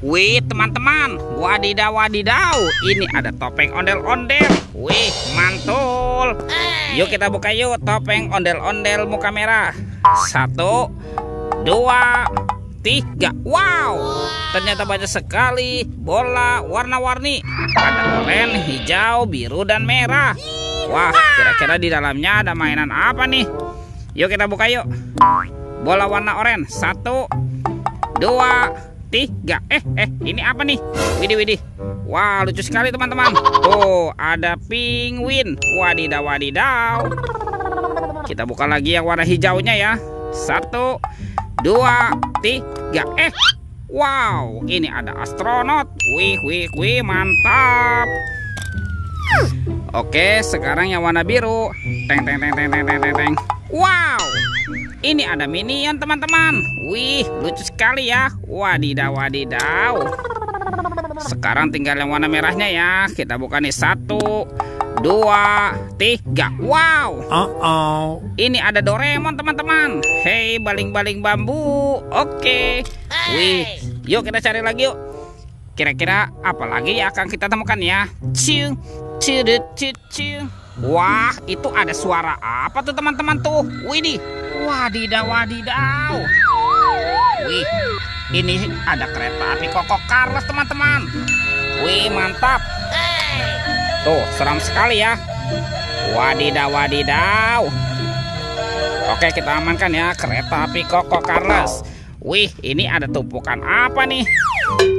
Wih teman-teman, wadidaw wadidaw, ini ada topeng ondel-ondel. Wih mantul. Yuk kita buka yuk topeng ondel-ondel muka merah. 1, 2, 3. Wow, ternyata banyak sekali bola warna-warni. Ada oranye, hijau, biru, dan merah. Wah, kira-kira di dalamnya ada mainan apa nih? Yuk kita buka yuk. Bola warna oranye. 1, 2, 3. Ini apa nih? Widih. Wah, lucu sekali teman-teman. Tuh, ada penguin. Wadidaw wadidaw. Kita buka lagi yang warna hijaunya ya. 1, 2, 3. Wow, ini ada astronot. Wih, mantap. Oke, sekarang yang warna biru. Teng. Wow, ini ada minion teman-teman. Wih, lucu sekali ya. Wadidaw wadidaw. Sekarang tinggal yang warna merahnya ya. Kita buka nih. 1, 2, 3. Wow. Ini ada Doraemon teman-teman. Hei, baling-baling bambu. Oke. Wih, yuk kita cari lagi yuk. Kira-kira apa lagi yang akan kita temukan ya? Ciu. Wah, itu ada suara apa tuh teman-teman tuh? Widih. Wadidaw wadidaw. Wih, ini ada kereta api Koko Carlos teman-teman. Wih, mantap. Tuh, seram sekali ya. Wadidaw wadidaw. Oke, kita amankan ya kereta api Koko Carlos. Wih, ini ada tumpukan apa nih?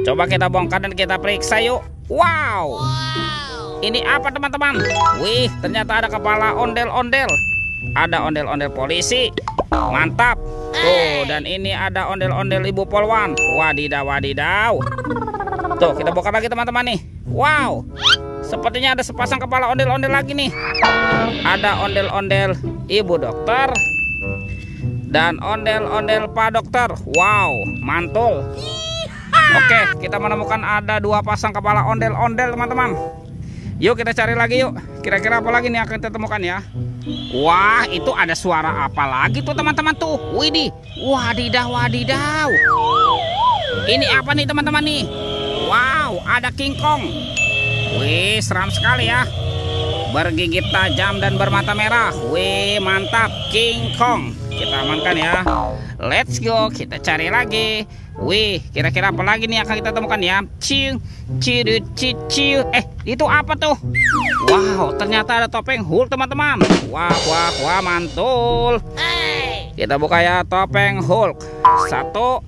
Coba kita bongkar dan kita periksa yuk. Wow. Ini apa teman-teman? Wih, ternyata ada kepala ondel-ondel. Ada ondel-ondel polisi. Mantap. Tuh, dan ini ada ondel-ondel Ibu Polwan. Wadidaw wadidaw. Tuh, kita bongkar lagi teman-teman nih. Wow, sepertinya ada sepasang kepala ondel-ondel lagi nih. Ada ondel-ondel Ibu Dokter dan ondel-ondel Pak Dokter. Wow, mantul. Oke, kita menemukan ada 2 pasang kepala ondel-ondel teman-teman. Yuk kita cari lagi yuk. Kira-kira apa lagi nih akan kita temukan ya? Wah, itu ada suara apa lagi tuh teman-teman tuh? Widih. Wadidaw wadidaw. Ini apa nih teman-teman nih? Wow, ada King Kong. Wih, seram sekali ya. Bergigit tajam dan bermata merah. Wih, mantap. King Kong. Kita amankan ya. Let's go, kita cari lagi. Wih, kira-kira apa lagi nih akan kita temukan ya? Ciu. Itu apa tuh? Wow, ternyata ada topeng Hulk teman-teman. Wah, mantul. Kita buka ya topeng Hulk. 1,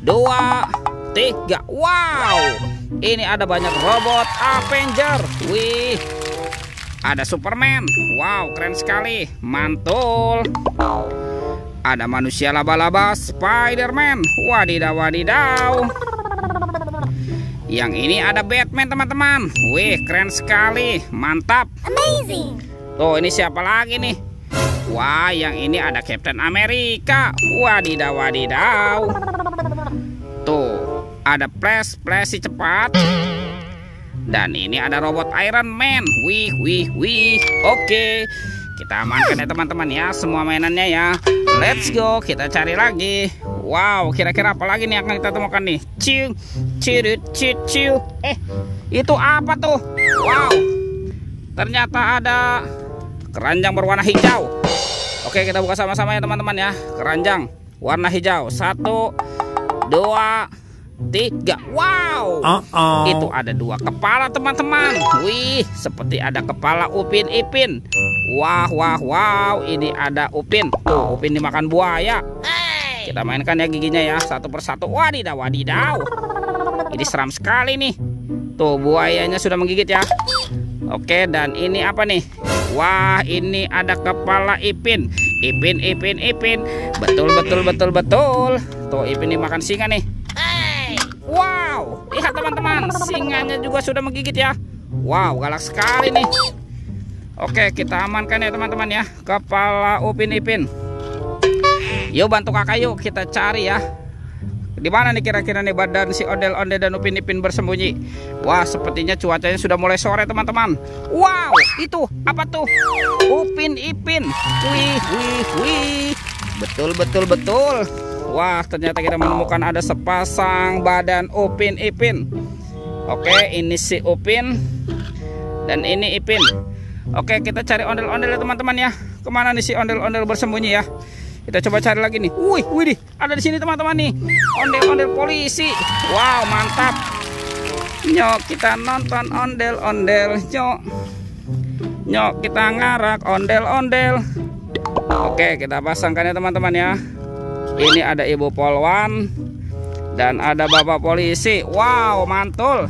2, 3. Wow, ini ada banyak robot Avenger. Wih, ada Superman. Wow, keren sekali. Mantul. Ada manusia laba-laba Spider-Man. Wadidaw wadidaw. Yang ini ada Batman teman-teman. Wih, keren sekali. Mantap. Amazing. Tuh, ini siapa lagi nih? Wah, yang ini ada Captain America. Wadidaw wadidaw. Tuh, ada Flash si cepat. Dan ini ada robot Iron Man. Wih. Oke, kita amankan ya teman-teman ya semua mainannya ya. Let's go, kita cari lagi. Wow, kira-kira apa lagi nih akan kita temukan nih? Ciu. Itu apa tuh? Wow, ternyata ada keranjang berwarna hijau. Oke, kita buka sama-sama ya teman-teman ya. Keranjang warna hijau. 1, 2, 3. Wow, itu ada 2 kepala teman-teman. Wih, seperti ada kepala Upin Ipin. Wow, ini ada Upin. Tuh, Upin dimakan buaya. Kita mainkan ya giginya ya, satu persatu. Wadidaw wadidaw. Ini seram sekali nih. Tuh, buayanya sudah menggigit ya. Oke, dan ini apa nih? Wah, ini ada kepala Ipin. Ipin. Betul. Tuh, Ipin dimakan singa nih. Wow, lihat teman-teman, singanya juga sudah menggigit ya. Wow, galak sekali nih. Oke, kita amankan ya teman-teman ya kepala Upin Ipin. Yuk bantu kakak yuk kita cari ya. Di mana nih kira-kira nih badan si ondel-ondel dan Upin Ipin bersembunyi? Wah, sepertinya cuacanya sudah mulai sore teman-teman. Wow, itu apa tuh? Upin Ipin. Wih. Betul. Wah, ternyata kita menemukan ada sepasang badan Upin Ipin. Oke, ini si Upin dan ini Ipin. Oke, kita cari ondel-ondel ya teman-teman ya. Kemana nih si ondel-ondel bersembunyi ya? Kita coba cari lagi nih. Wih, ada di sini teman-teman nih. Ondel-ondel polisi. Wow, mantap. Nyok, kita nonton ondel-ondel. Nyok, kita ngarak ondel-ondel. Oke, kita pasangkan ya teman-teman ya. Ini ada Ibu Polwan dan ada Bapak Polisi. Wow, mantul.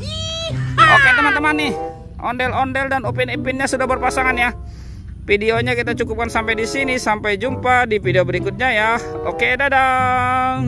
Oke teman-teman nih, ondel-ondel dan Upin Ipinnya sudah berpasangan ya. Videonya kita cukupkan sampai di sini. Sampai jumpa di video berikutnya ya. Oke, dadah.